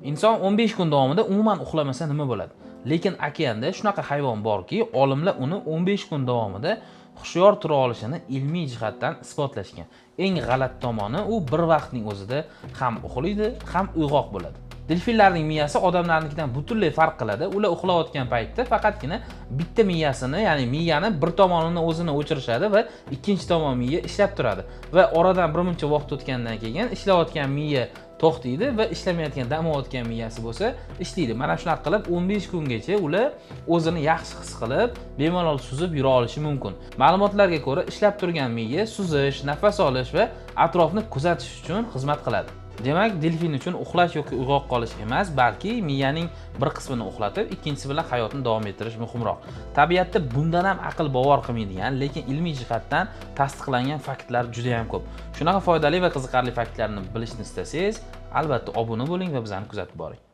Inson 15 kun davomida umuman uxlamasa nima bo'ladi? Lekin okeanda shunaqa hayvon borki, olimlar uni 15 kun davomida hushyor tura olishini ilmiy jihatdan isbotlashgan. Eng g'alati tomoni, u bir vaqtning o'zida ham uxlaydi, ham uyg'oq bo'ladi. Delfinlarning miyasi odamlarnikidan butunlay farq qiladi. Ular uxlayotgan paytda faqatgina bitta miyasini, ya'ni miyani bir tomonini o'zini o'chirishadi va ikkinchi tomon miya ishlab turadi. Va oradan bir muncha vaqt o'tgandan keyin ishlayotgan miya to'xtaydi va ishlamayotgan, dam olayotgan miyasi bo'lsa ishlaydi. Mana shunaqa qilib 15 kungacha ular o'zini yaxshi his qilib, bemalol suzib yura olishi mumkin. Ma'lumotlarga ko'ra, ishlab turgan miya suzish, nafas olish va atrofni kuzatish uchun xizmat qiladi. Demak, delfin uchun uxlash yoki uyg'oq qolish emas, balki miyaning bir qismini uxlatib, ikkinchisi bilan hayotni davom ettirish muhimroq. Tabiatda bundan ham aql bovar qilmaydigan, lekin ilmiy jihatdan tasdiqlangan faktlar juda ham ko'p. Shunaqa foydali va qiziqarli faktlarni bilishni istasangiz, albatta obuna bo'ling va bizani kuzatib boring.